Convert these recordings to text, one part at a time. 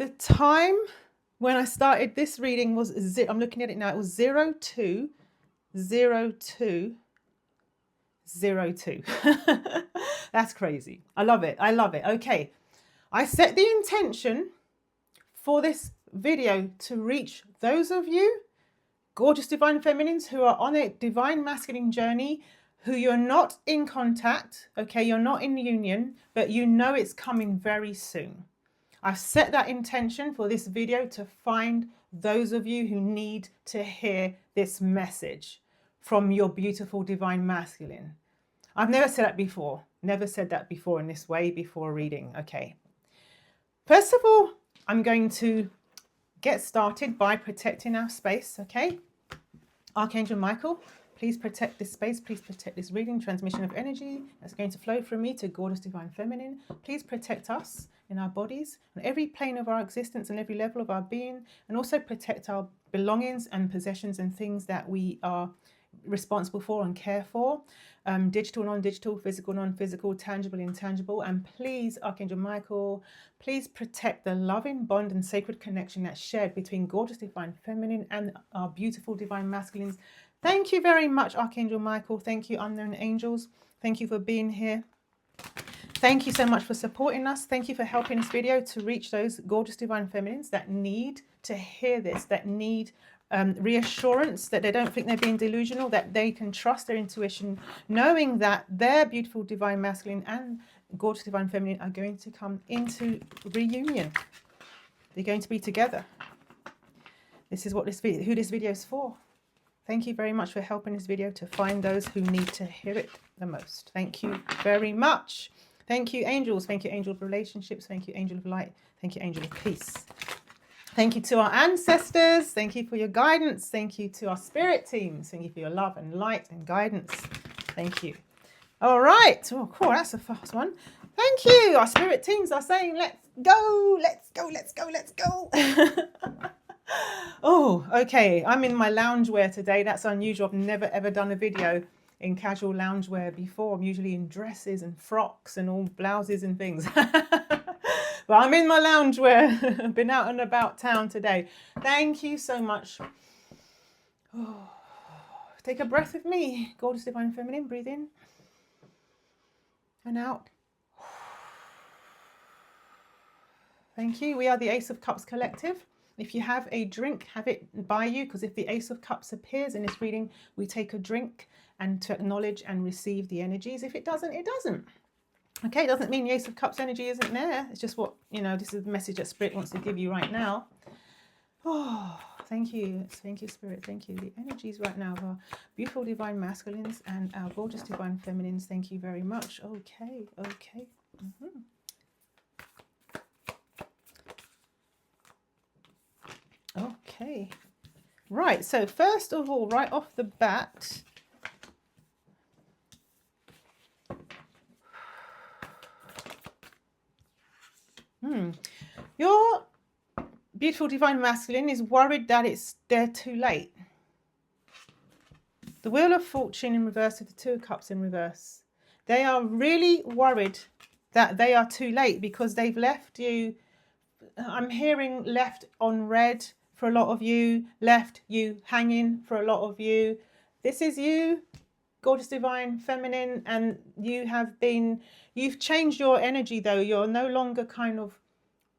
The time when I started this reading was, I'm looking at it now, it was 020202. That's crazy. I love it. I love it. Okay. I set the intention for this video to reach those of you, gorgeous divine feminines, who are on a divine masculine journey, who you're not in contact, okay, you're not in union, but you know it's coming very soon. I've set that intention for this video to find those of you who need to hear this message from your beautiful divine masculine. I've never said that before, never said that before in this way before reading. Okay. First of all, I'm going to get started by protecting our space, okay? Archangel Michael, please protect this space. Please protect this reading, transmission of energy that's going to flow from me to gorgeous divine feminine. Please protect us in our bodies, on every plane of our existence and every level of our being, and also protect our belongings and possessions and things that we are responsible for and care for, digital, non-digital, physical, non-physical, tangible, intangible. And please, Archangel Michael, please protect the loving bond and sacred connection that's shared between gorgeous divine feminine and our beautiful divine masculines. Thank you very much, Archangel Michael. Thank you, unknown angels. Thank you for being here. Thank you so much for supporting us. Thank you for helping this video to reach those gorgeous divine feminines that need to hear this, that need reassurance, that they don't think they're being delusional, that they can trust their intuition, knowing that their beautiful divine masculine and gorgeous divine feminine are going to come into reunion. They're going to be together. This is what who this video is for. Thank you very much for helping this video to find those who need to hear it the most. Thank you very much. Thank you, angels. Thank you, angel of relationships. Thank you, angel of light. Thank you, angel of peace. Thank you to our ancestors. Thank you for your guidance. Thank you to our spirit teams. Thank you for your love and light and guidance. Thank you. All right. Oh, cool. That's a fast one. Thank you. Our spirit teams are saying, let's go, let's go, let's go, let's go. Oh, okay. I'm in my loungewear today. That's unusual. I've never, ever done a video in casual loungewear before. I'm usually in dresses and frocks and all blouses and things. But I'm in my loungewear. I've been out and about town today. Thank you so much. Oh, take a breath with me. Gorgeous divine feminine. Breathe in and out. Thank you. We are the Ace of Cups Collective. If you have a drink, have it by you, because if the Ace of Cups appears in this reading, we take a drink and to acknowledge and receive the energies. If it doesn't, it doesn't. Okay, it doesn't mean the Ace of Cups energy isn't there. It's just what, you know, this is the message that Spirit wants to give you right now. Oh, thank you. Thank you, Spirit. Thank you. The energies right now of our beautiful divine masculines and our gorgeous divine feminines. Thank you very much. Okay, okay. Okay. Right, so first of all, right off the bat, your beautiful divine masculine is worried that they're too late. The Wheel of Fortune in reverse with the Two of Cups in reverse. They are really worried that they are too late because they've left you. I'm hearing left on red for a lot of you, left you hanging for a lot of you. This is you, gorgeous divine feminine, and you've changed your energy though. You're no longer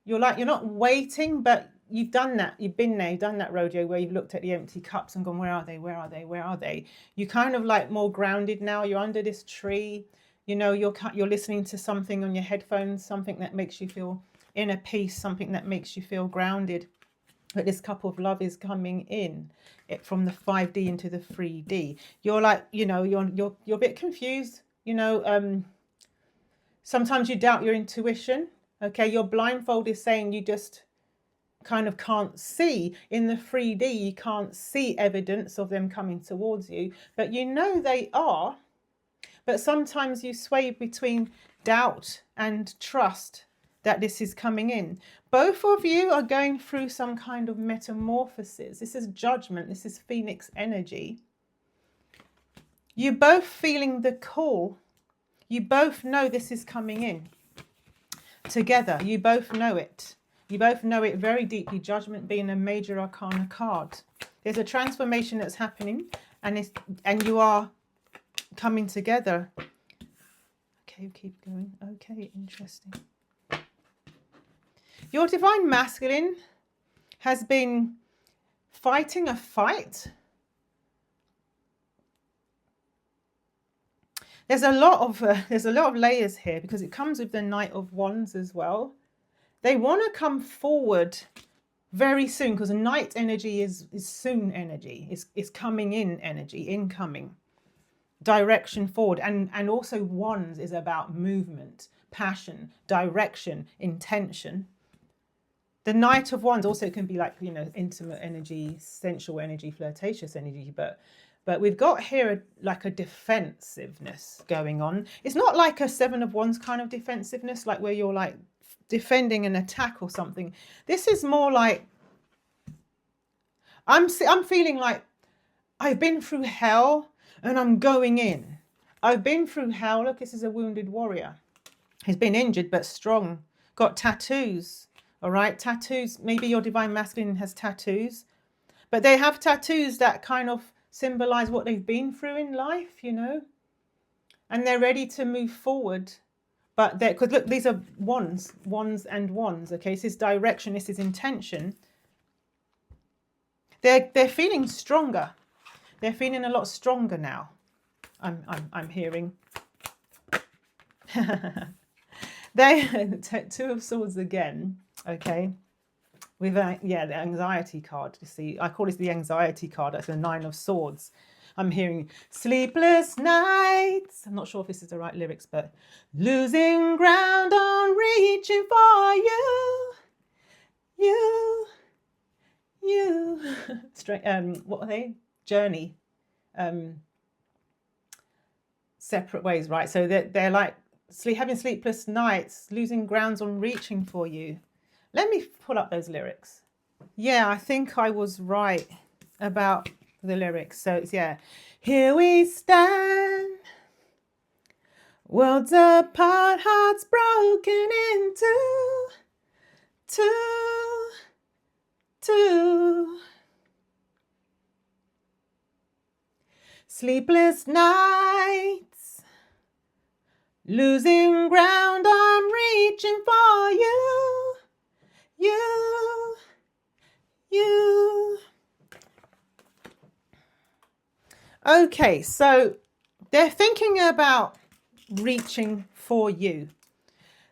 you're not waiting, but you've done that. You've been there, you've done that rodeo where you've looked at the empty cups and gone, where are they? Where are they? Where are they? You're kind of like more grounded now. You're under this tree. You know, you're listening to something on your headphones, something that makes you feel inner peace, something that makes you feel grounded. But this cup of love is coming in from the 5D into the 3D. You're like, you know, you're a bit confused. You know, sometimes you doubt your intuition. Okay, your blindfold is saying you just kind of can't see. In the 3D, you can't see evidence of them coming towards you, but you know they are. But sometimes you sway between doubt and trust that this is coming in. Both of you are going through some kind of metamorphosis. This is judgment. This is Phoenix energy. You're both feeling the call. You both know this is coming in. Together, you both know it. You both know it very deeply. Judgment being a major arcana card. There's a transformation that's happening, and you are coming together. Okay, keep going. Okay, interesting. Your divine masculine has been fighting a fight. There's a lot of layers here because it comes with the Knight of Wands as well. They want to come forward very soon because the Knight energy is soon energy. It's coming in energy, incoming, direction forward. And also Wands is about movement, passion, direction, intention. The Knight of Wands also can be like, you know, intimate energy, sensual energy, flirtatious energy, but we've got here like a defensiveness going on. It's not like a Seven of Wands kind of defensiveness, like where you're like defending an attack or something. This is more like, I'm feeling like I've been through hell and I'm going in. I've been through hell. Look, this is a wounded warrior. He's been injured but strong. Got tattoos. All right, tattoos. Maybe your divine masculine has tattoos, but they have tattoos that kind of symbolize what they've been through in life, you know, and they're ready to move forward. But because look, these are wands and wands. Okay, this is direction, this is intention. They're feeling stronger. They're feeling a lot stronger now. I'm hearing. Two of Swords again. Okay, with the anxiety card. You see, I call this the anxiety card. That's the Nine of Swords. I'm hearing sleepless nights. I'm not sure if this is the right lyrics, but losing ground on reaching for you. Straight. What are they? Journey. Separate ways, right? So they're like having sleepless nights, losing grounds on reaching for you. Let me pull up those lyrics. Yeah, I think I was right about the lyrics. So it's, yeah. Here we stand, worlds apart, hearts broken into two. Sleepless nights, losing ground, I'm reaching for you. Okay, so they're thinking about reaching for you.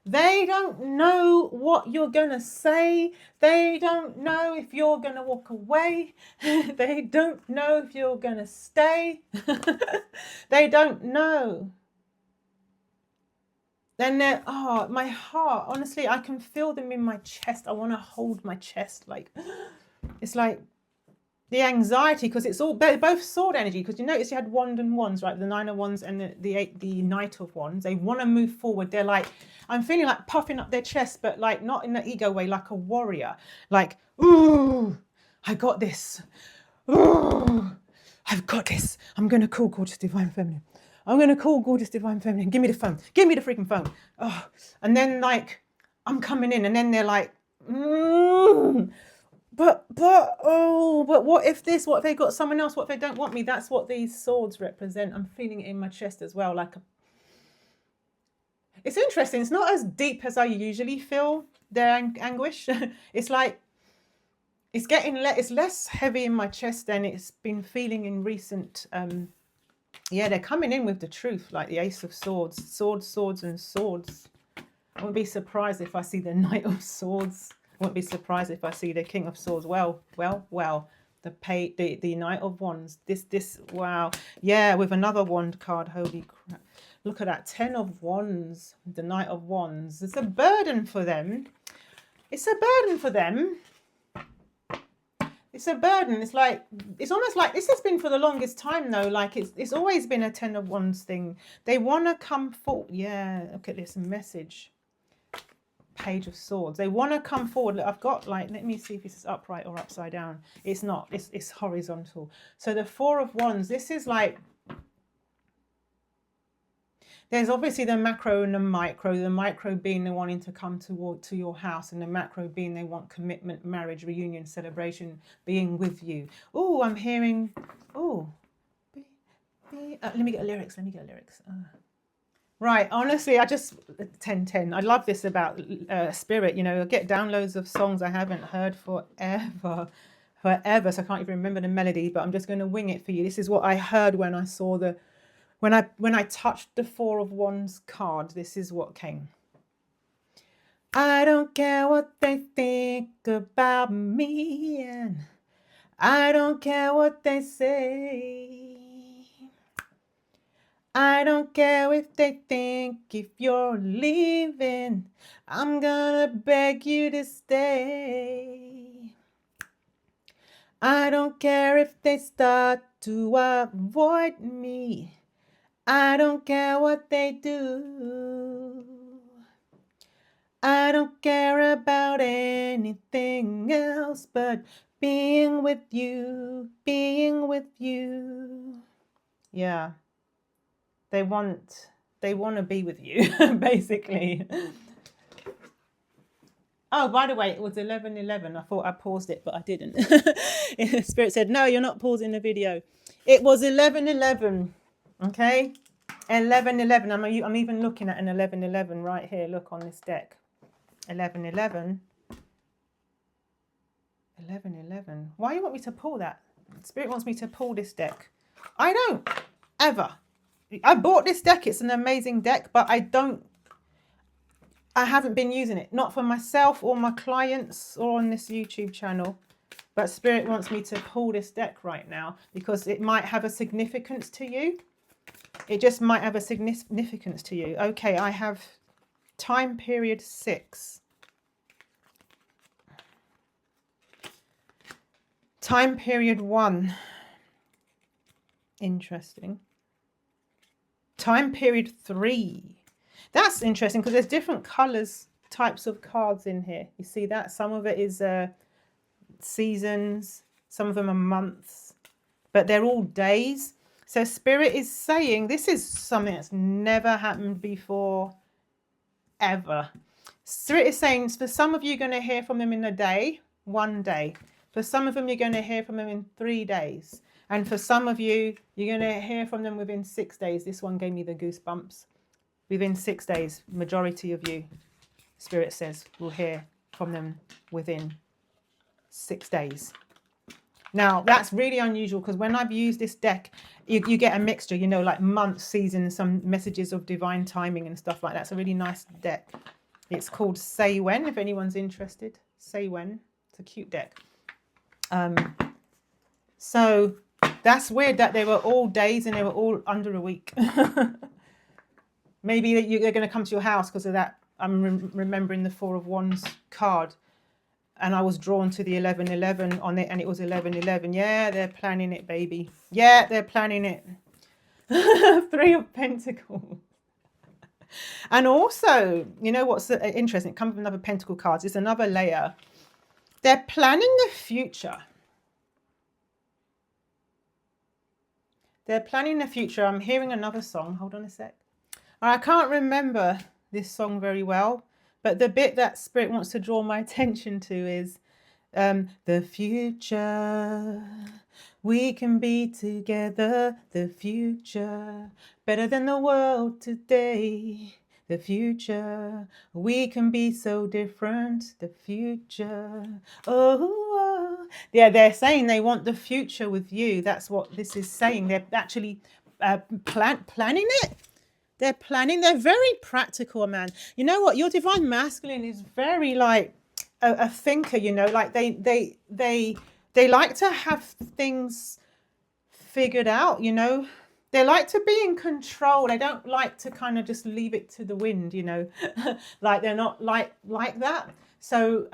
They don't know what you're going to say. They don't know if you're going to walk away. They don't know if you're going to stay. They don't know. Then they're, oh, my heart, honestly, I can feel them in my chest. I want to hold my chest. Like, it's like the anxiety, because it's all both sword energy. Because you notice you had wand and wands, right? The Nine of Wands and the Knight of Wands. They want to move forward. They're like, I'm feeling like puffing up their chest, but like not in the ego way, like a warrior. Like, ooh, I got this. Ooh, I've got this. I'm going to call gorgeous divine feminine. I'm going to call gorgeous divine feminine. Give me the phone. Give me the freaking phone. Oh, and then like, I'm coming in, and then they're like, but what if this? What if they got someone else? What if they don't want me? That's what these swords represent. I'm feeling it in my chest as well. Like, it's interesting. It's not as deep as I usually feel their anguish. It's like, it's getting it's less heavy in my chest than it's been feeling in recent. Yeah, they're coming in with the truth, like the Ace of Swords, swords and swords. I won't be surprised if I see the Knight of Swords. I won't be surprised if I see the King of Swords. Well. The Knight of Wands. This. Wow. Yeah, with another wand card. Holy crap! Look at that. 10 of Wands. The Knight of Wands. It's a burden for them. It's a burden for them. It's a burden. It's like, it's almost like this has been for the longest time though. Like it's always been a 10 of Wands thing. They want to come forward. Yeah, look at this message. Page of Swords. They want to come forward. Look, I've got like, let me see if this is upright or upside down. It's not. It's horizontal. So the 4 of Wands. This is like, There's obviously the macro and the micro being the wanting to come to your house, and the macro being they want commitment, marriage, reunion, celebration, being with you. Oh, I'm hearing, oh, let me get lyrics, Right, honestly, I just, 10:10. I love this about spirit, you know, I get downloads of songs I haven't heard forever, so I can't even remember the melody, but I'm just going to wing it for you. This is what I heard when I saw when I touched the Four of Wands card. This is what came. I don't care what they think about me, and I don't care what they say. I don't care if they think if you're leaving, I'm gonna beg you to stay. I don't care if they start to avoid me. I don't care what they do. I don't care about anything else but being with you, being with you. Yeah. They want to be with you, basically. Oh, by the way, it was 11:11. I thought I paused it, but I didn't. Spirit said, no, you're not pausing the video. It was 11:11. Okay? 11:11. I'm even looking at an 11:11 right here. Look on this deck. 11:11. 11:11. Why do you want me to pull that? Spirit wants me to pull this deck. I don't ever. I bought this deck. It's an amazing deck, but I haven't been using it. Not for myself or my clients or on this YouTube channel. But Spirit wants me to pull this deck right now because it might have a significance to you. It just might have a significance to you. Okay, I have time period 6. Time period 1. Interesting. Time period 3. That's interesting because there's different colors, types of cards in here. You see that? Some of it is seasons, some of them are months, but they're all days. So Spirit is saying this is something that's never happened before, ever. Spirit is saying for some of you, you're going to hear from them in a day, 1 day. For some of them, you're going to hear from them in 3 days. And for some of you, you're going to hear from them within 6 days. This one gave me the goosebumps. Within 6 days, majority of you, Spirit says, will hear from them within 6 days. Now, that's really unusual because when I've used this deck, you get a mixture, you know, like months, seasons, some messages of divine timing and stuff like that. It's a really nice deck. It's called Say When, if anyone's interested. Say When. It's a cute deck. So that's weird that they were all days and they were all under a week. Maybe they're going to come to your house because of that. I'm remembering the Four of Wands card. And I was drawn to the 11:11 on it, and it was 11:11. Yeah, they're planning it, baby. Yeah, they're planning it. 3 of Pentacles. And also, you know what's interesting? It comes with another Pentacle cards. It's another layer. They're planning the future. They're planning the future. I'm hearing another song. Hold on a sec. I can't remember this song very well. But the bit that Spirit wants to draw my attention to is the future. We can be together. The future. Better than the world today. The future. We can be so different. The future. Oh. Yeah, they're saying they want the future with you. That's what this is saying. They're actually planning it. They're planning. They're very practical, man. You know what? Your divine masculine is very like a thinker. You know, like they like to have things figured out. You know, they like to be in control. They don't like to kind of just leave it to the wind. You know, like they're not like that. So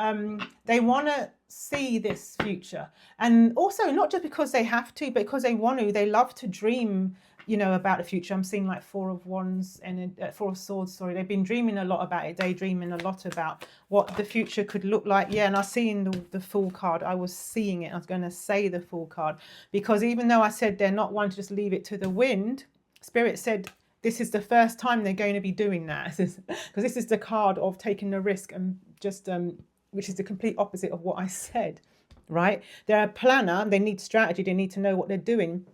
they want to see this future, and also not just because they have to, but because they want to. They love to dream. You know, about the future. I'm seeing like 4 of Wands and 4 of Swords. Sorry, they've been dreaming a lot about it. Daydreaming a lot about what the future could look like. Yeah, and I seen the Fool card. I was seeing it. I was going to say the Fool card because even though I said they're not one to just leave it to the wind, Spirit said this is the first time they're going to be doing that, because this is the card of taking the risk and just which is the complete opposite of what I said, right? They're a planner, they need strategy, they need to know what they're doing,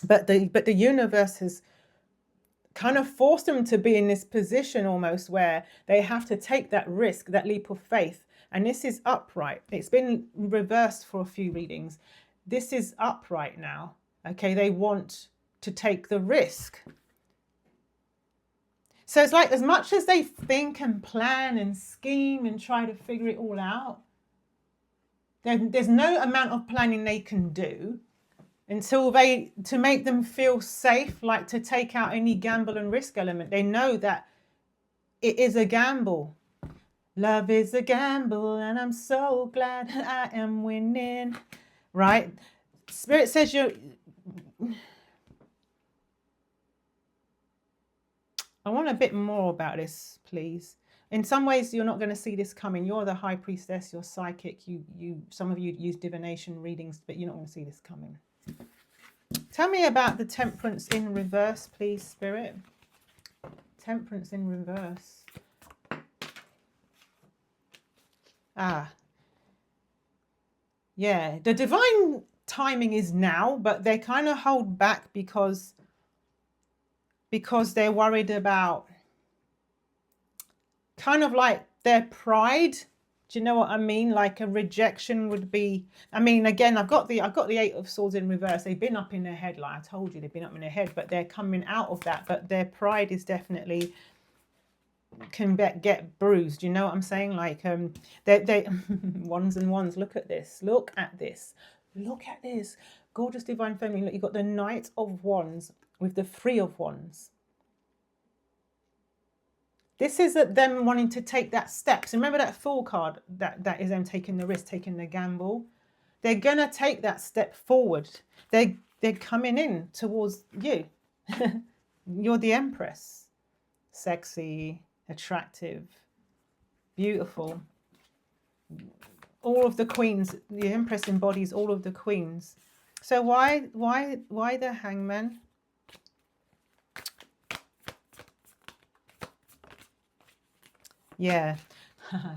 but the universe has kind of forced them to be in this position almost where they have to take that risk, that leap of faith. And this is upright. It's been reversed for a few readings. This is upright now. Okay, they want to take the risk. So it's like, as much as they think and plan and scheme and try to figure it all out, there's no amount of planning they can do until to make them feel safe, like to take out any gamble and risk element. They know that it is a gamble. Love is a gamble, and I'm so glad I am winning, right? Spirit says I want a bit more about this, please. In some ways, you're not going to see this coming. You're the high priestess, you're psychic. Some of you use divination readings, but you're not going to see this coming. Tell me about the temperance in reverse, please, Spirit. Temperance in reverse. Yeah, the divine timing is now, but they kind of hold back because they're worried about kind of like their pride. Do you know what I mean? Like a rejection would be, I mean, again, I've got the Eight of Swords in reverse. They've been up in their head, like I told you, they've been up in their head, but they're coming out of that. But their pride is definitely can get bruised. You know what I'm saying? Like they wands and wands. Look at this. Look at this. Look at this. Gorgeous divine feminine. Look, you've got the Knight of Wands with the Three of Wands. This is them wanting to take that step. So remember that Fool card, that is them taking the risk, taking the gamble. They're going to take that step forward. They're coming in towards you. You're the Empress. Sexy, attractive, beautiful. All of the queens. The Empress embodies all of the queens. So why the Hangman? Yeah,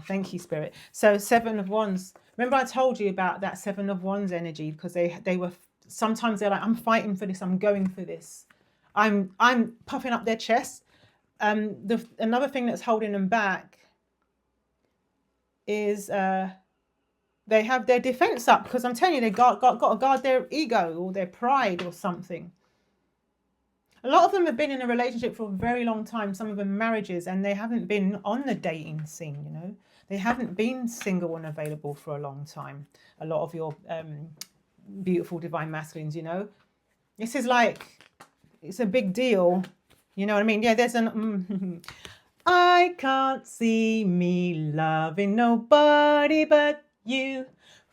thank you, Spirit. So Seven of Wands. Remember I told you about that Seven of Wands energy, because they were, sometimes they're like, I'm fighting for this, I'm going for this. I'm puffing up their chest. Another thing that's holding them back is they have their defense up, because I'm telling you, they got to guard their ego or their pride or something. A lot of them have been in a relationship for a very long time, some of them marriages, and they haven't been on the dating scene, you know. They haven't been single and available for a long time. A lot of your beautiful divine masculines, you know. This is like, it's a big deal. You know what I mean? Yeah, there's an... I can't see me loving nobody but you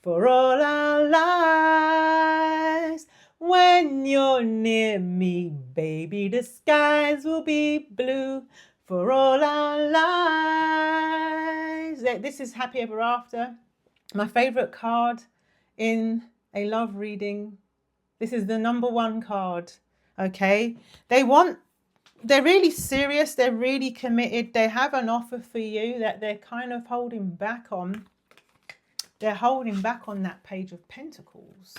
for all our lives. When you're near me, baby, the skies will be blue for all our lives. This is Happy Ever After. My favorite card in a love reading. This is the #1 card. Okay. They're really serious. They're really committed. They have an offer for you that they're kind of holding back on. They're holding back on that Page of Pentacles.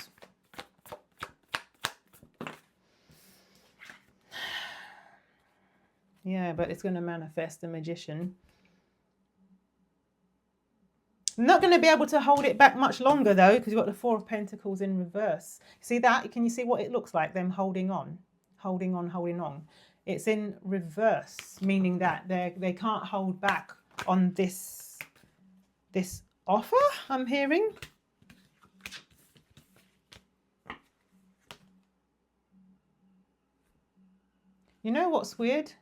Yeah, but it's going to manifest the Magician. I'm not going to be able to hold it back much longer, though, because you've got the Four of Pentacles in reverse. See that? Can you see what it looks like? Them holding on, holding on, holding on. It's in reverse, meaning that they can't hold back on this offer I'm hearing. You know what's weird?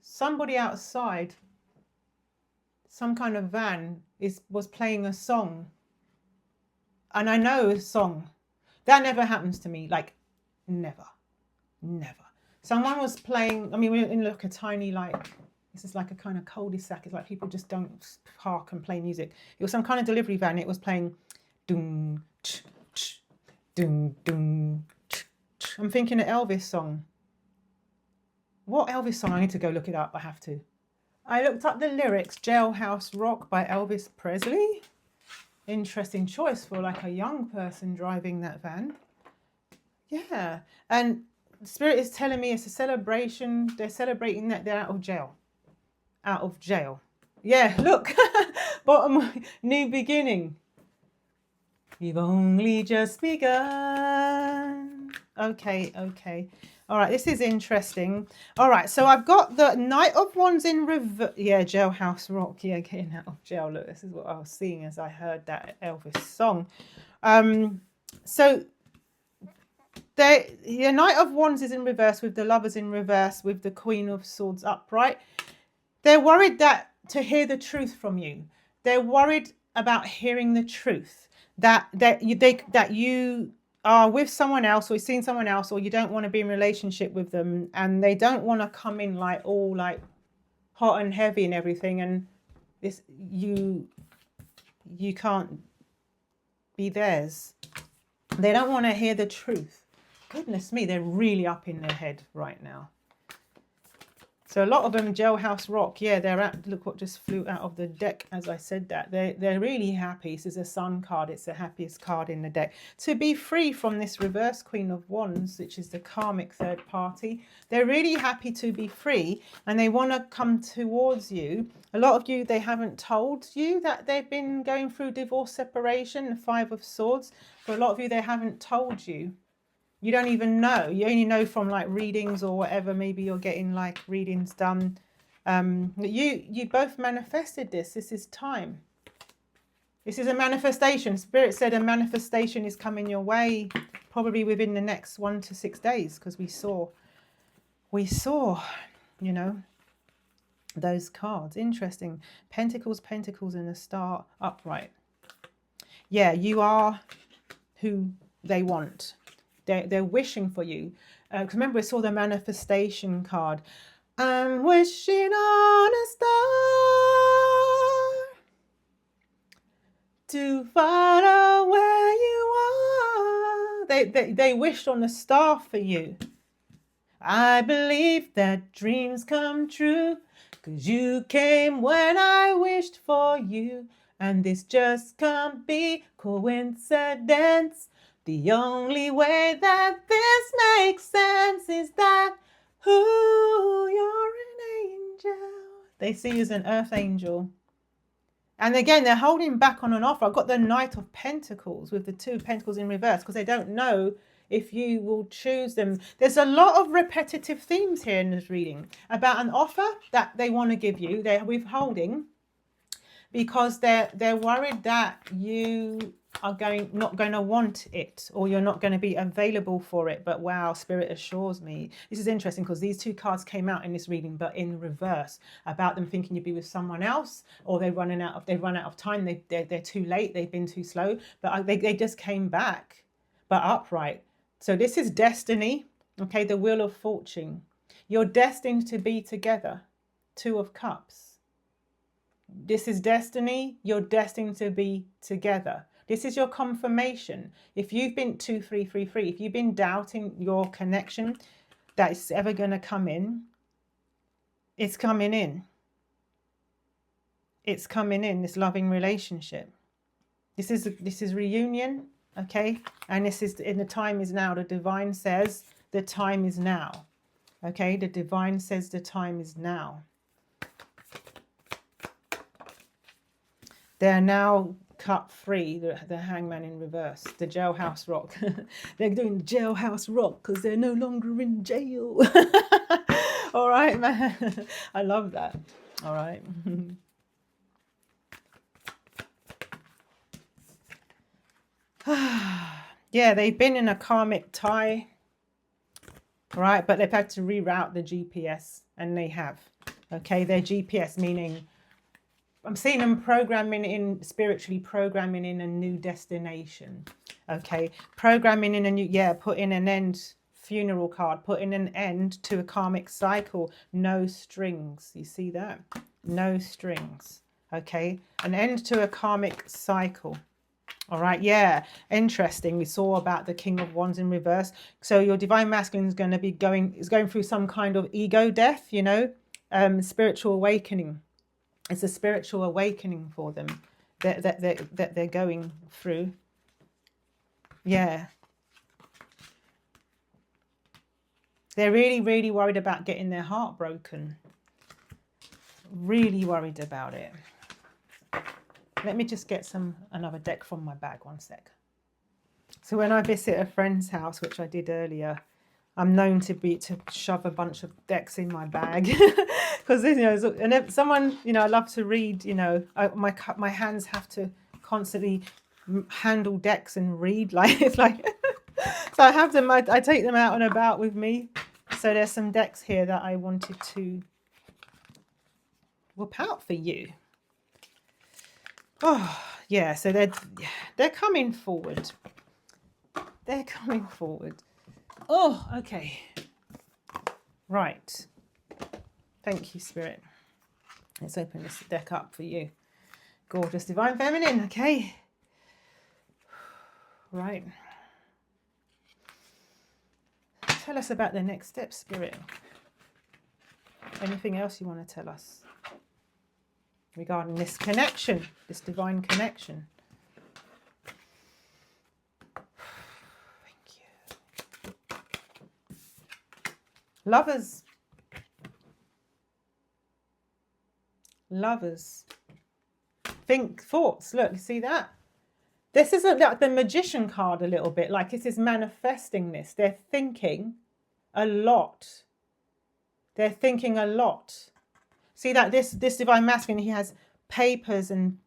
Somebody outside, some kind of van, was playing a song. And I know a song. That never happens to me. Like, never. Never. Someone was playing, I mean, we're in like a tiny, like, this is like a kind of cul-de-sac. It's like people just don't park and play music. It was some kind of delivery van. It was playing doom, ch, ch, doom, doom, ch, ch. I'm thinking an Elvis song. what Elvis song? I need to go look it up. I have to. I looked up the lyrics. Jailhouse Rock by Elvis Presley. Interesting choice for like a young person driving that van. Yeah. And Spirit is telling me it's a celebration. They're celebrating that they're out of jail. Out of jail. Yeah, look. Bottom, new beginning. You've only just begun. Okay, okay. All right, this is interesting. All right, so I've got the Knight of Wands in reverse. Yeah, Jailhouse Rock. Yeah, getting out of jail. Look, this is what I was seeing as I heard that Elvis song. So the Knight of Wands is in reverse with the Lovers in reverse with the Queen of Swords upright. They're worried that to hear the truth from you. They're worried about hearing the truth. That you are with someone else or you've seen someone else or you don't want to be in a relationship with them and they don't want to come in like all like hot and heavy and everything and this you can't be theirs. They don't want to hear the truth. Goodness me, they're really up in their head right now. So a lot of them, Jailhouse Rock, yeah, they're at, look what just flew out of the deck as I said that. They're really happy. This is a Sun card. It's the happiest card in the deck. To be free from this reverse Queen of Wands, which is the karmic third party. They're really happy to be free and they want to come towards you. A lot of you, they haven't told you that they've been going through divorce, separation, the Five of Swords. For a lot of you, they haven't told you. You don't even know. You only know from like readings or whatever. Maybe you're getting like readings done. You both manifested this. This is time. This is a manifestation. Spirit said a manifestation is coming your way probably within the next 1 to 6 days because we saw, you know, those cards. Interesting. Pentacles, Pentacles and a Star upright. Yeah, you are who they want. They're wishing for you. Because remember, we saw the manifestation card. I'm wishing on a star to follow where you are. They wished on a star for you. I believe that dreams come true. Because you came when I wished for you. And this just can't be coincidence. The only way that this makes sense is that you're an angel. They see you as an earth angel. And again, they're holding back on an offer. I've got the Knight of Pentacles with the 2 Pentacles in reverse because they don't know if you will choose them. There's a lot of repetitive themes here in this reading about an offer that they want to give you. They're withholding because they're worried that you are not going to want it or you're not going to be available for it. But wow, Spirit assures me. This is interesting because these 2 cards came out in this reading, but in reverse, about them thinking you'd be with someone else or they've run out of time. They're too late. They've been too slow, but they just came back, but upright. So this is destiny. Okay. The Wheel of Fortune. You're destined to be together. 2 of Cups. This is destiny. You're destined to be together. This is your confirmation. If you've been 2, 3, 3, 3, if you've been doubting your connection that it's ever going to come in, it's coming in. It's coming in, this loving relationship. This is reunion, okay? And this is, in the time is now. The divine says the time is now. Okay, the divine says the time is now. They're now cut free, the Hangman in reverse, the Jailhouse Rock. They're doing the Jailhouse Rock because they're no longer in jail. All right, man. I love that. All right. Yeah, they've been in a karmic tie. Right, but they've had to reroute the GPS, and they have. Okay, their GPS meaning... I'm seeing them spiritually programming in a new destination. Okay. Programming in a new, putting an end, funeral card, putting an end to a karmic cycle. No strings. You see that? No strings. Okay. An end to a karmic cycle. All right, yeah, interesting. We saw about the King of Wands in reverse. So your divine masculine is going to be going through some kind of ego death, you know, spiritual awakening. It's a spiritual awakening for them that they're going through. Yeah. They're really, really worried about getting their heart broken. Really worried about it. Let me just get another deck from my bag, one sec. So when I visit a friend's house, which I did earlier, I'm known to shove a bunch of decks in my bag because you know, and if someone, you know, I love to read. You know, my hands have to constantly handle decks and read. Like it's like, so I have them. I take them out and about with me. So there's some decks here that I wanted to whip out for you. Oh yeah, so they're coming forward. They're coming forward. Oh, okay. Right. Thank you, Spirit. Let's open this deck up for you. Gorgeous Divine Feminine, okay. Right. Tell us about the next step, Spirit. Anything else you want to tell us regarding this connection, this divine connection? Lovers. Lovers. Think thoughts. Look, you see that? This isn't like the Magician card a little bit. Like this is manifesting this. They're thinking a lot. They're thinking a lot. See that this divine masculine, he has papers and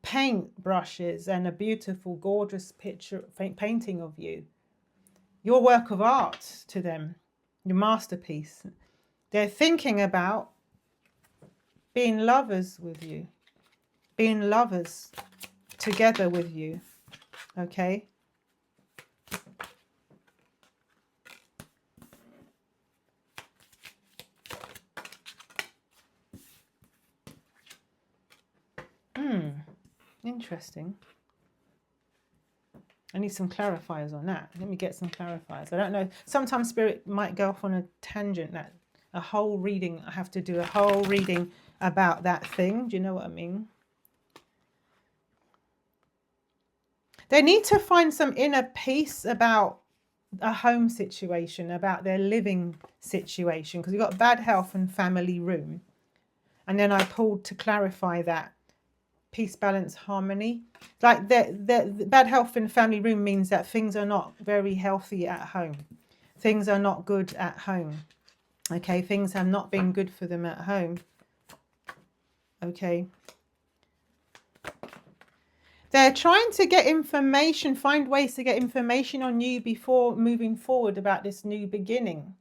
paint brushes and a beautiful, gorgeous picture painting of you. Your work of art to them, your masterpiece. They're thinking about being lovers with you, being lovers together with you, okay? Interesting. I need some clarifiers on that. Let me get some clarifiers. I don't know. Sometimes Spirit might go off on a tangent, that a whole reading. I have to do a whole reading about that thing. Do you know what I mean? They need to find some inner peace about a home situation, about their living situation, because you've got bad health and family room. And then I pulled to clarify that. Peace, balance, harmony. Like the bad health in family room means that things are not very healthy at home. Things are not good at home. Okay, things have not been good for them at home. Okay. They're trying to get information, find ways to get information on you before moving forward about this new beginning.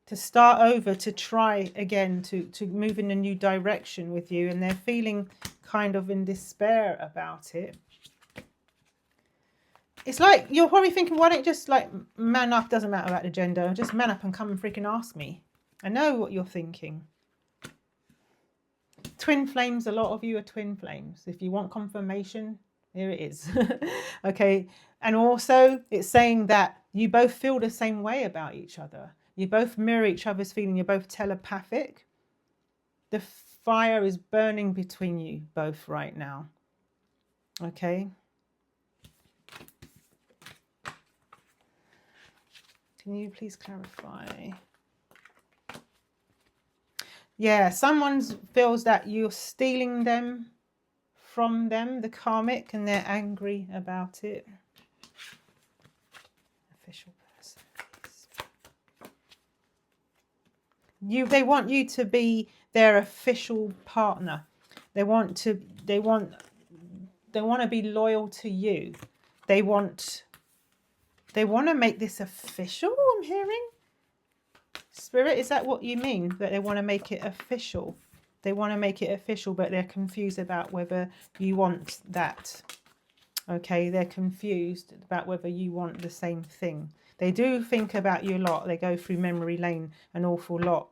To start over, to try again, to move in a new direction with you. And they're feeling kind of in despair about it. It's like you're probably thinking, why don't you just like man up? Doesn't matter about the gender. Just man up and come and freaking ask me. I know what you're thinking. Twin flames, a lot of you are twin flames. If you want confirmation, here it is. Okay. And also it's saying that you both feel the same way about each other. You both mirror each other's feeling. You're both telepathic. The fire is burning between you both right now. Okay. Can you please clarify? Yeah, someone feels that you're stealing them from them, the karmic, and they're angry about it. Official person. They want you to be their official partner. They want to be loyal to you. They want to make this official, I'm hearing. Spirit, is that what you mean? That they want to make it official? They want to make it official, but they're confused about whether you want that. Okay, they're confused about whether you want the same thing. They do think about you a lot. They go through memory lane an awful lot.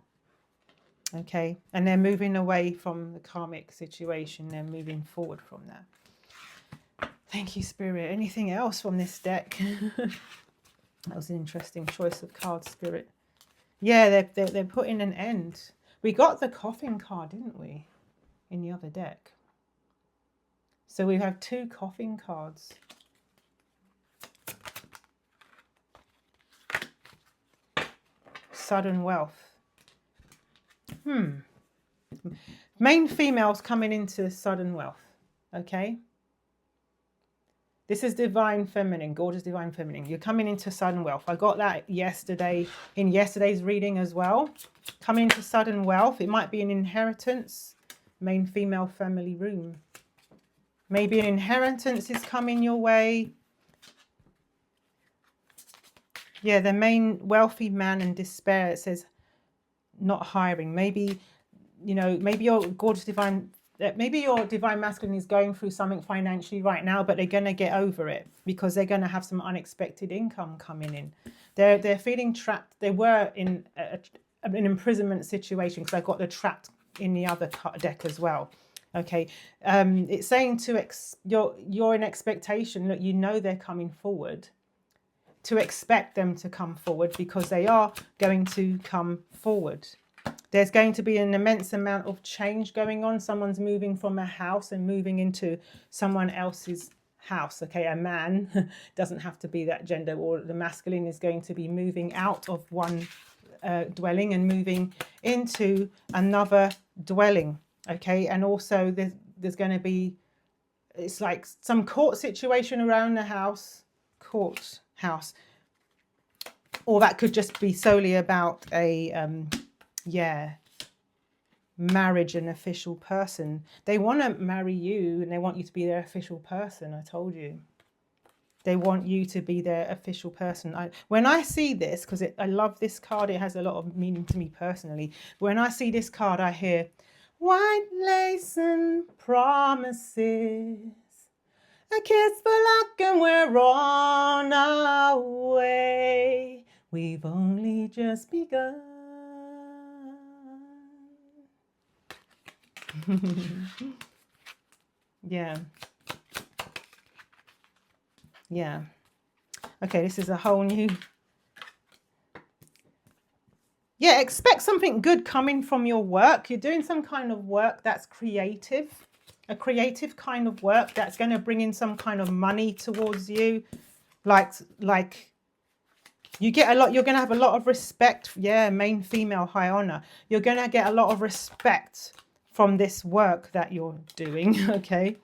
Okay, and they're moving away from the karmic situation. They're moving forward from that. Thank you, Spirit. Anything else from this deck? That was an interesting choice of cards, Spirit. Yeah, they're putting an end. We got the coffin card, didn't we, in the other deck? So we have 2 coffin cards. Sudden wealth. Main females coming into sudden wealth. Okay. This is divine feminine, gorgeous divine feminine. You're coming into sudden wealth. I got that yesterday in yesterday's reading as well. Coming into sudden wealth. It might be an inheritance. Main female family room. Maybe an inheritance is coming your way. Yeah, the main wealthy man in despair. It says not hiring. Maybe, you know, maybe your gorgeous divine, maybe your divine masculine is going through something financially right now, but they're going to get over it because they're going to have some unexpected income coming in. They're feeling trapped. They were in an imprisonment situation because I got the trapped in the other deck as well. Okay, it's saying to you're in expectation. Look, you know they're coming forward. To expect them to come forward because they are going to come forward. There's going to be an immense amount of change going on. Someone's moving from a house and moving into someone else's house. Okay, a man doesn't have to be that gender, or the masculine is going to be moving out of one dwelling and moving into another dwelling. Okay, and also there's going to be, it's like some court situation around the house, house, or that could just be solely about a marriage, an official person. They want to marry you and they want you to be their official person. I told you, they want you to be their official person. When I see this, because I love this card, it has a lot of meaning to me personally. When I see this card, I hear white lace and promises, a kiss for luck, and we're on our way. We've only just begun. Yeah. Yeah. Okay, this is a whole new... Yeah, expect something good coming from your work. You're doing some kind of work that's creative. A creative kind of work that's going to bring in some kind of money towards you. Like you get a lot, you're going to have a lot of respect. Yeah, main female, high honor. You're going to get a lot of respect from this work that you're doing. Okay.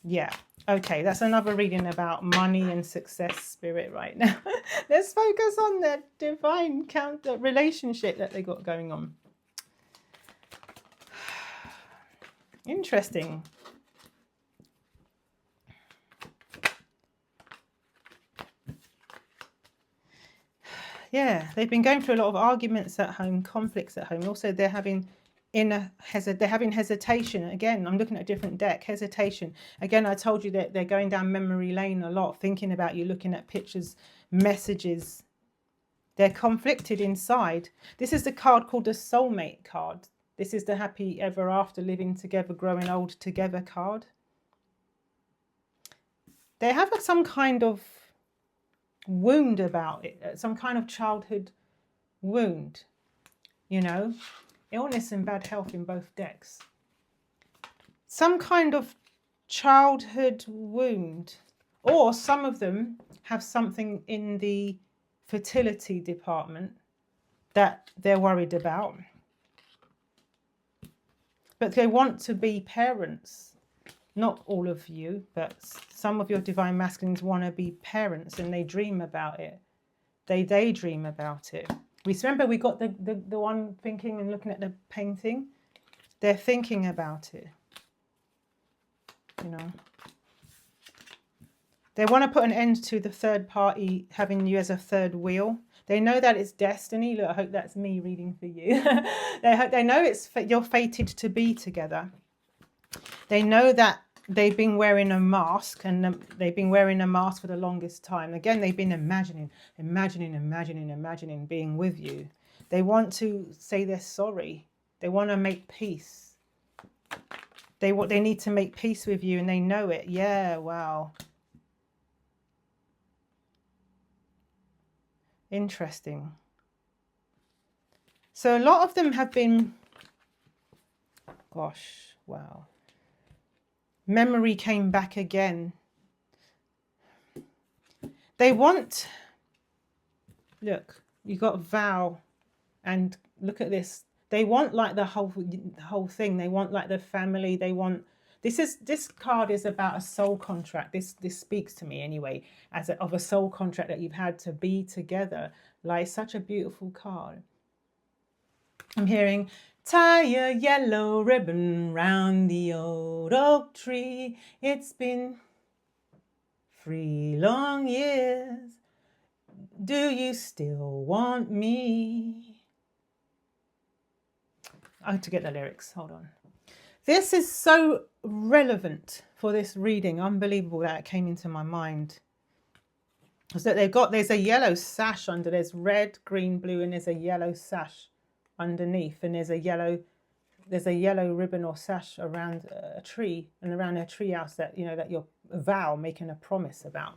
Yeah. Okay, that's another reading about money and success, Spirit, right now. Let's focus on the divine counter relationship that they got going on. Interesting. Yeah, they've been going through a lot of arguments at home, conflicts at home. Also, they're having hesitation. Again, I'm looking at a different deck. Hesitation. Again, I told you that they're going down memory lane a lot, thinking about you, looking at pictures, messages. They're conflicted inside. This is the card called the Soulmate card. This is the happy ever after, living together, growing old together card. They have some kind of wound about it, some kind of childhood wound, you know, illness and bad health in both decks. Some kind of childhood wound, or some of them have something in the fertility department that they're worried about. But they want to be parents. Not all of you, but some of your divine masculines want to be parents and they dream about it. They daydream about it. Remember we got the one thinking and looking at the painting. They're thinking about it. You know. They want to put an end to the third party having you as a third wheel. They know that it's destiny. Look, I hope that's me reading for you. They know you're fated to be together. They know that they've been wearing a mask, and they've been wearing a mask for the longest time. Again, they've been imagining being with you. They want to say they're sorry. They want to make peace. They need to make peace with you, and they know it. Yeah, wow. Interesting. So a lot of them have been, gosh, wow. Memory came back again. They want, look, you got vow, and look at this. They want like the whole thing. They want like the family. They want, this card is about a soul contract. This speaks to me anyway, as of a soul contract that you've had to be together. Like, such a beautiful card. I'm hearing, tie a yellow ribbon round the old oak tree. It's been 3 long years. Do you still want me? I have to get the lyrics. Hold on. This is so relevant for this reading. Unbelievable that it came into my mind. So there's a yellow sash under. There's red, green, blue, and there's a yellow sash underneath, and there's a yellow ribbon or sash around a tree, and around a tree house that, you know, that you're making a promise about.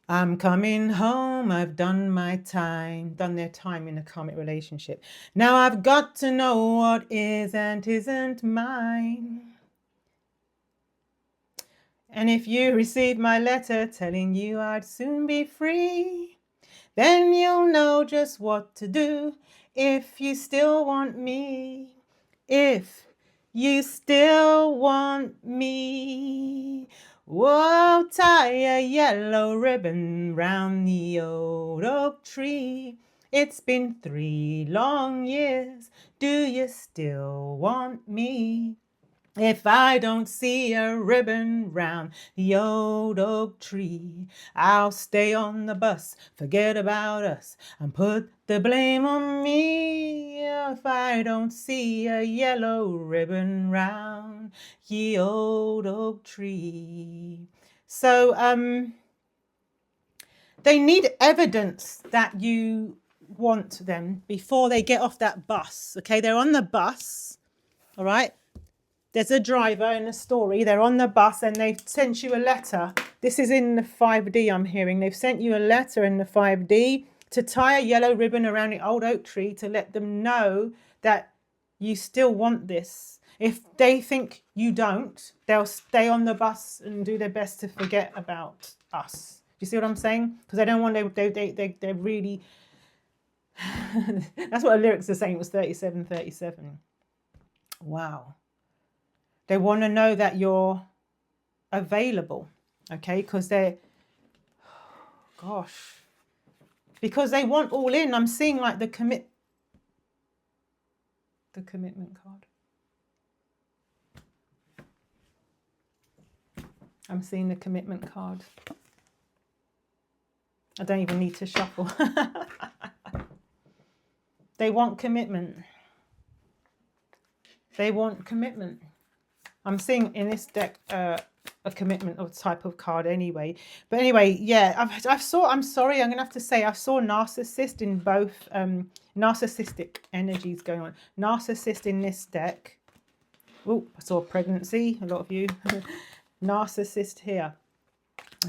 I'm coming home, I've done their time in a karmic relationship. Now I've got to know what is and isn't mine. And if you receive my letter telling you I'd soon be free, then you'll know just what to do if you still want me. If you still want me. Whoa, tie a yellow ribbon round the old oak tree. It's been 3 long years. Do you still want me? If I don't see a ribbon round the old oak tree, I'll stay on the bus, forget about us, and put the blame on me. If I don't see a yellow ribbon round the old oak tree. So, they need evidence that you want them before they get off that bus. Okay, they're on the bus, all right? There's a driver in the story. They're on the bus and they've sent you a letter. This is in the 5D, I'm hearing. They've sent you a letter in the 5D to tie a yellow ribbon around the old oak tree to let them know that you still want this. If they think you don't, they'll stay on the bus and do their best to forget about us. You see what I'm saying? Because they don't want, they're really, that's what the lyrics are saying. It was 3737. Wow. They want to know that you're available, okay? Because because they want all in. I'm seeing like the commitment card. I'm seeing the commitment card. I don't even need to shuffle. They want commitment. They want commitment. I'm seeing in this deck a commitment or type of card anyway. But anyway, yeah, I'm sorry, I'm going to have to say I saw narcissist in both, narcissistic energies going on. Narcissist in this deck. Oh, I saw pregnancy, a lot of you. Narcissist here.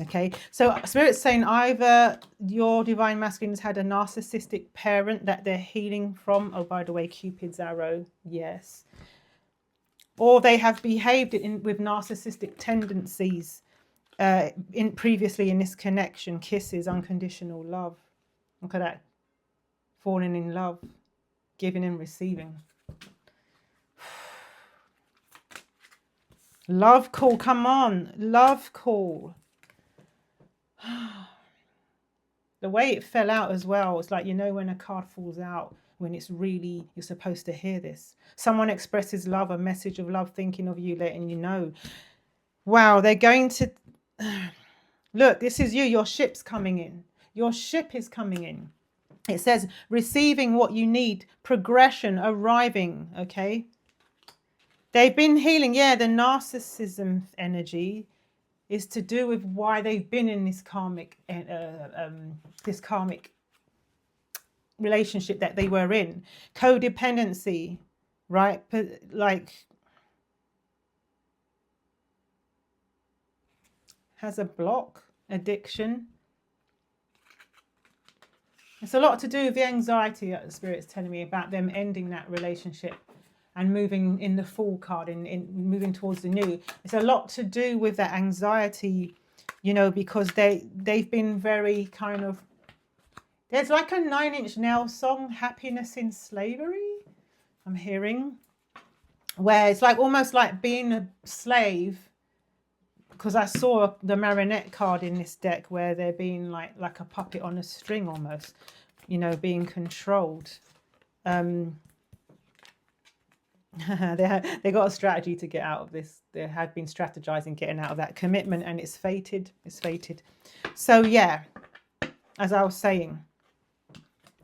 Okay, so Spirit's saying either your divine masculine has had a narcissistic parent that they're healing from. Oh, by the way, Cupid's arrow, yes. Or they have behaved with narcissistic tendencies previously in this connection. Kisses, unconditional love. Look at that. Falling in love, giving and receiving. Love call, come on. Love call. The way it fell out as well, it's like, you know, when a card falls out, when it's really, you're supposed to hear this. Someone expresses love, a message of love, thinking of you, letting you know. Wow, they're going to... Look, this is you. Your ship's coming in. Your ship is coming in. It says receiving what you need, progression, arriving, okay? They've been healing. Yeah, the narcissism energy is to do with why they've been in this karmic relationship that they were in. Codependency, right? Like, has a block, addiction. It's a lot to do with the anxiety that the Spirit's telling me about them ending that relationship and moving in the Fool card, in moving towards the new. It's a lot to do with that anxiety, you know, because they've been very kind of, there's like a 9 Inch Nails song, Happiness in Slavery, I'm hearing, where it's like almost like being a slave, because I saw the marionette card in this deck where they're being like a puppet on a string almost, you know, being controlled. They got a strategy to get out of this. They had been strategizing getting out of that commitment, and it's fated. It's fated. So yeah, as I was saying,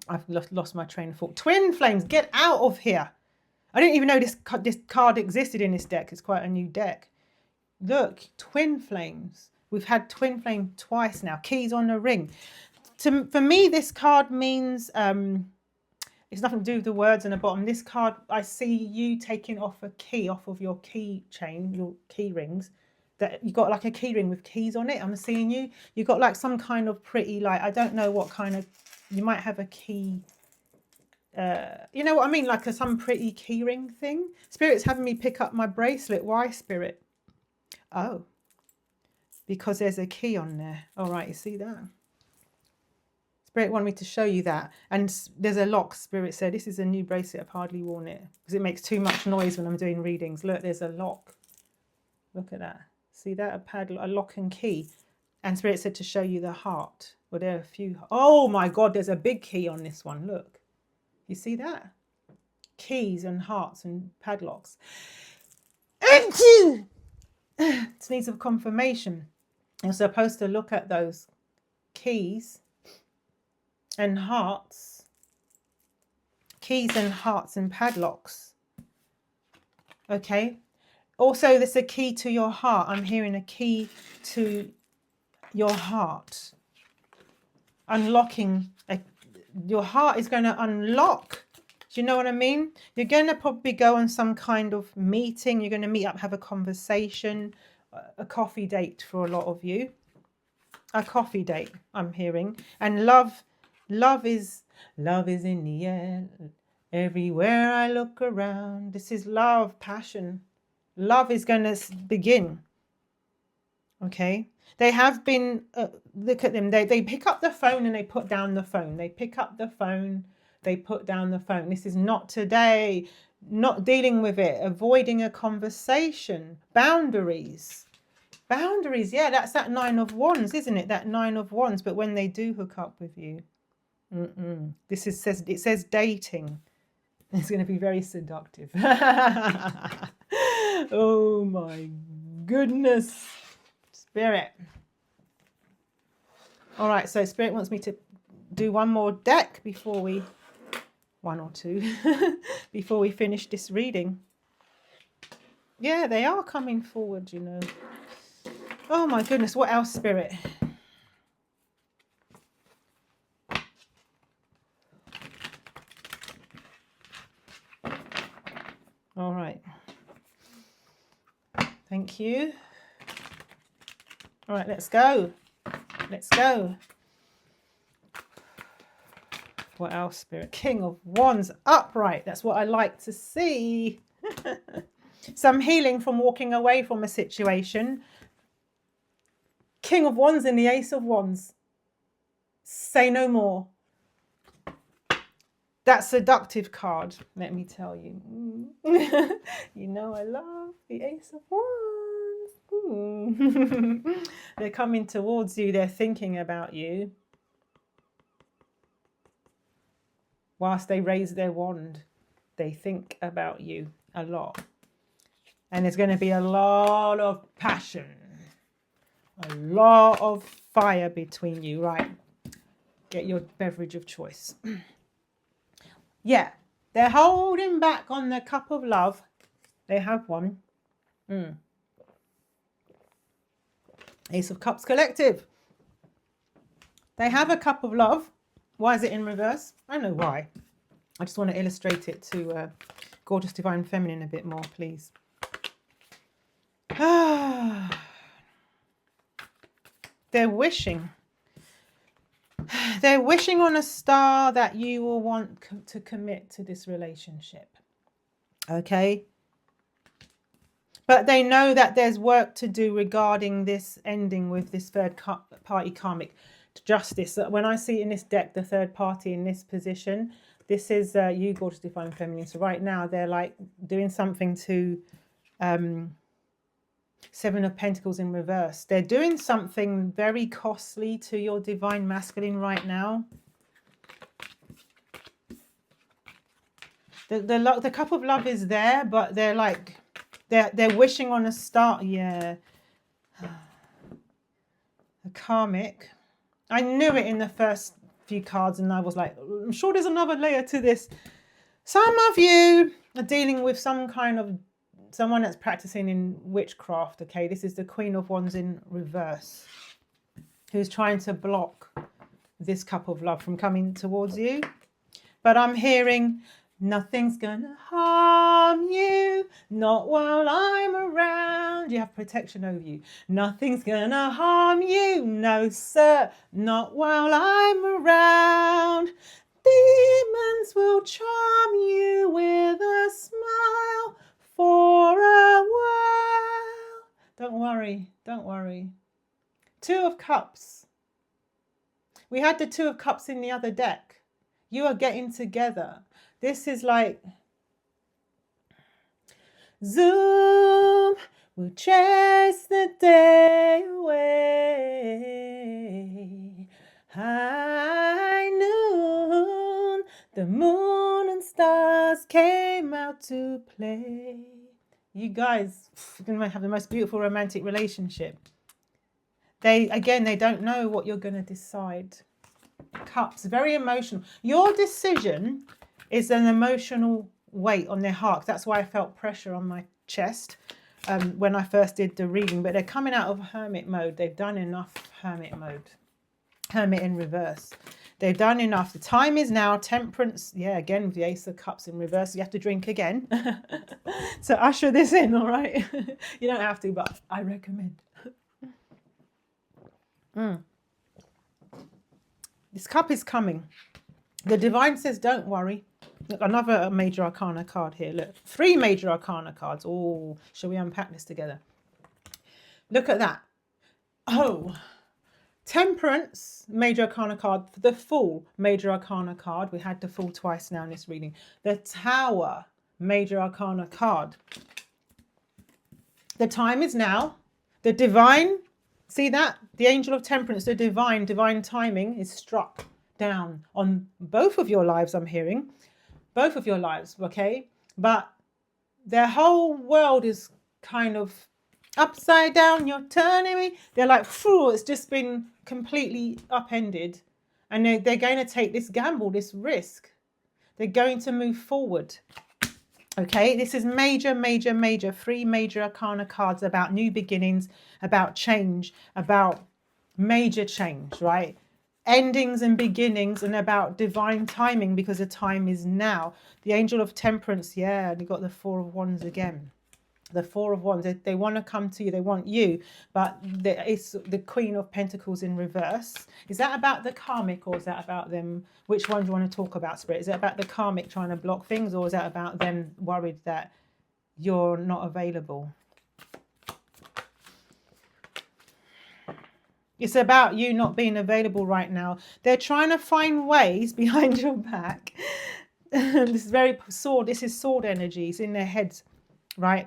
I've lost my train of thought. Twin Flames, get out of here. I didn't even know this card existed in this deck. It's quite a new deck. Look, Twin Flames. We've had Twin Flame twice now. Keys on the ring. For me, this card means it's nothing to do with the words on the bottom. This card, I see you taking off a key off of your key chain, your key rings. That you got like a key ring with keys on it. I'm seeing you. You got like some kind of pretty, like, I don't know what kind of, you might have a key. You know what I mean? Like some pretty key ring thing. Spirit's having me pick up my bracelet. Why, Spirit? Oh, because there's a key on there. All right, you see that? Spirit wanted me to show you that. And there's a lock. Spirit said, this is a new bracelet. I've hardly worn it because it makes too much noise when I'm doing readings. Look, there's a lock. Look at that. See that? A padlock, a lock and key. And Spirit said to show you the heart. Well, there are a few. Oh my God, there's a big key on this one. Look. You see that? Keys and hearts and padlocks. It needs a confirmation. You're supposed to look at those keys and hearts. Keys and hearts and padlocks. Okay. Also, there's a key to your heart. I'm hearing a key to your heart. Unlocking. Your heart is going to unlock. Do you know what I mean? You're going to probably go on some kind of meeting. You're going to meet up, have a conversation, a coffee date for a lot of you. A coffee date, I'm hearing. And love is in the air. Everywhere I look around. This is love, passion. Love is going to begin. Okay. They have been, look at them. They pick up the phone and they put down the phone. They pick up the phone. They put down the phone. This is not today. Not dealing with it. Avoiding a conversation. Boundaries. Boundaries. Yeah, that's that 9 of Wands, isn't it? That 9 of Wands. But when they do hook up with you, it says dating. It's going to be very seductive. Oh my goodness. Spirit. All right, so Spirit wants me to do one more deck before we, one or two, before we finish this reading. Yeah, they are coming forward, you know. Oh my goodness, what else, Spirit? All right. Thank you. All right, let's go. Let's go. What else, Spirit? King of Wands, upright. That's what I like to see. Some healing from walking away from a situation. King of Wands and the Ace of Wands. Say no more. That seductive card, let me tell you. You know I love the Ace of Wands. They're coming towards you. They're thinking about you. Whilst they raise their wand, they think about you a lot. And there's going to be a lot of passion. A lot of fire between you. Right. Get your beverage of choice. Yeah. They're holding back on the cup of love. They have one. Ace of Cups Collective. They have a cup of love. Why is it in reverse? I know why. I just want to illustrate it to Gorgeous Divine Feminine a bit more, please. They're wishing. They're wishing on a star that you will want to commit to this relationship. Okay? But they know that there's work to do regarding this ending with this third party karmic justice. When I see in this deck the third party in this position, this is you, gorgeous divine feminine. So right now they're like doing something to Seven of Pentacles in reverse. They're doing something very costly to your divine masculine right now. The cup of love is there, but they're like they're wishing on a star. Yeah, a karmic. I knew it in the first few cards, and I was like, I'm sure there's another layer to this. Some of you are dealing with some kind of someone that's practicing in witchcraft. Okay, this is the Queen of Wands in reverse, who's trying to block this cup of love from coming towards you. But I'm hearing, nothing's gonna harm you, not while I'm around. You have protection over you. Nothing's gonna harm you, no sir, not while I'm around. Demons will charm you with a smile for a while. Don't worry, don't worry. Two of Cups. We had the Two of Cups in the other deck. You are getting together. This is like Zoom will chase the day away. High noon, the moon and stars came out to play. You guys are going to have the most beautiful romantic relationship. They don't know what you're going to decide. Cups, very emotional. Your decision is an emotional weight on their heart. That's why I felt pressure on my chest when I first did the reading. But they're coming out of hermit mode. They've done enough hermit mode. Hermit in reverse. They've done enough. The time is now. Temperance. Yeah, again with the Ace of Cups in reverse. You have to drink again. So usher this in, all right? You don't have to, but I recommend. This cup is coming. The divine says, don't worry. Look, another major arcana card here. Look, 3 major arcana cards. Oh, shall we unpack this together? Look at that. Oh, Temperance, major arcana card. The Fool, major arcana card. We had the Fool twice now in this reading. The Tower, major arcana card. The time is now. The divine, see that? The Angel of Temperance, the divine timing is struck down on both of your lives, I'm hearing. Both of your lives, okay? But their whole world is kind of upside down. You're turning me. They're like, phew, it's just been completely upended. And they're going to take this gamble, this risk. They're going to move forward. Okay, this is major, 3 major arcana cards about new beginnings, about change, about major change, right? Endings and beginnings, and about divine timing, because the time is now. The Angel of Temperance, yeah, you got the 4 of Wands again. The 4 of Wands, they want to come to you, they want you, but it's the Queen of Pentacles in reverse. Is that about the karmic, or is that about them? Which one do you want to talk about, Spirit? Is it about the karmic trying to block things, or is that about them worried that you're not available? It's about you not being available right now. They're trying to find ways behind your back. This is very sword. This is sword energy. It's in their heads, right?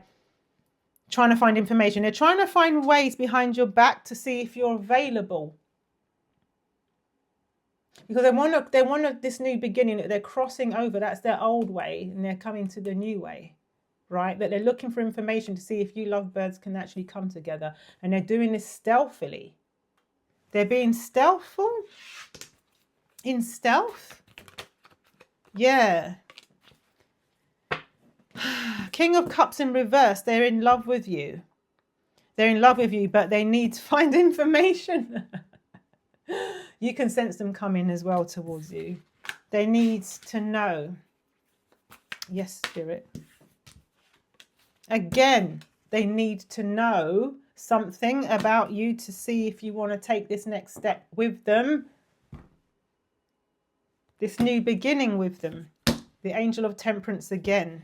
Trying to find information. They're trying to find ways behind your back to see if you're available. Because they want this new beginning that they're crossing over. That's their old way, and they're coming to the new way, right? That they're looking for information to see if you lovebirds can actually come together. And they're doing this stealthily. They're being stealthful. In stealth. Yeah. King of Cups in reverse. They're in love with you. They're in love with you, but they need to find information. You can sense them coming as well towards you. They need to know. Yes, Spirit. Again, they need to know something about you to see if you want to take this next step with them. This new beginning with them. The Angel of Temperance again.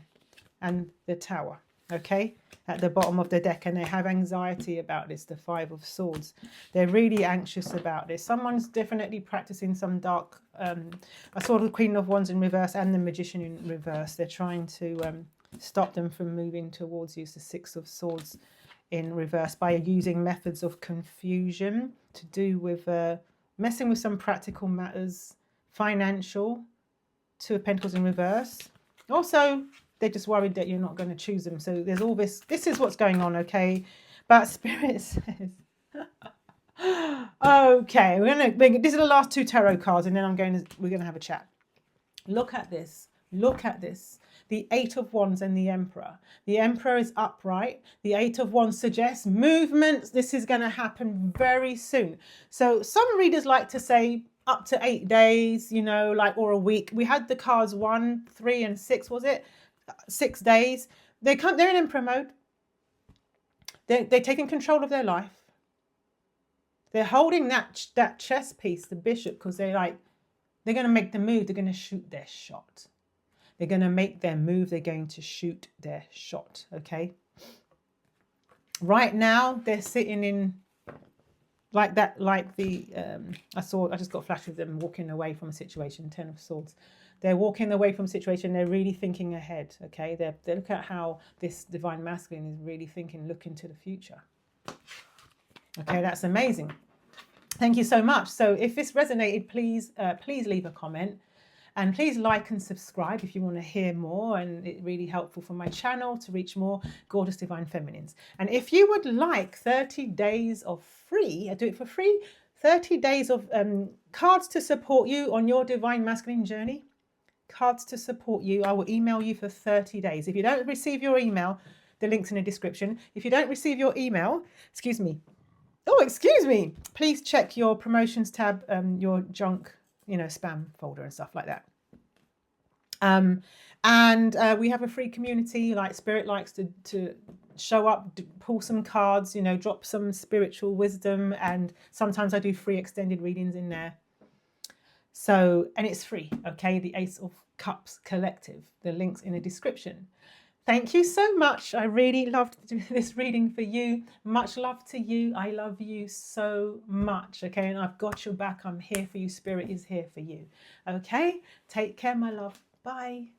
And the Tower. Okay? At the bottom of the deck. And they have anxiety about this. The Five of Swords. They're really anxious about this. Someone's definitely practicing some dark... I saw the Queen of Wands in reverse and the Magician in reverse. They're trying to stop them from moving towards you. It's the Six of Swords in reverse by using methods of confusion to do with messing with some practical matters, financial, Two of Pentacles in reverse. Also, they're just worried that you're not going to choose them. So there's all this. This is what's going on, okay? But Spirit says, okay, this is the last two tarot cards, and then we're going to have a chat. Look at this. Look at this. The Eight of Wands and the Emperor. The Emperor is upright. The Eight of Wands suggests movements. This is going to happen very soon. So some readers like to say up to 8 days, you know, like, or a week. We had the cards 1, 3, and 6, was it? 6 days. They're in Emperor mode. They're taking control of their life. They're holding that chess piece, the Bishop, because they're going to make the move. They're going to shoot their shot. They're going to make their move. They're going to shoot their shot. Okay. Right now, they're sitting in like that, like the, I just got a flash of them walking away from a situation, 10 of Swords. They're walking away from a situation. They're really thinking ahead. Okay. They look at how this Divine Masculine is really looking to the future. Okay. That's amazing. Thank you so much. So if this resonated, please leave a comment. And please like and subscribe if you want to hear more, and it's really helpful for my channel to reach more gorgeous divine feminines. And if you would like 30 days of free, I do it for free, 30 days of cards to support you on your divine masculine journey, cards to support you, I will email you for 30 days. If you don't receive your email, the link's in the description. If you don't receive your email, excuse me, please check your promotions tab, your junk, you know, spam folder and stuff like that. We have a free community. Like Spirit likes to show up, pull some cards, you know, drop some spiritual wisdom, and sometimes I do free extended readings in there. So, and it's free, okay? The Ace of Cups Collective. The link's in the description. Thank you so much. I really loved this reading for you. Much love to you. I love you so much. Okay, and I've got your back. I'm here for you. Spirit is here for you. Okay, take care, my love. Bye.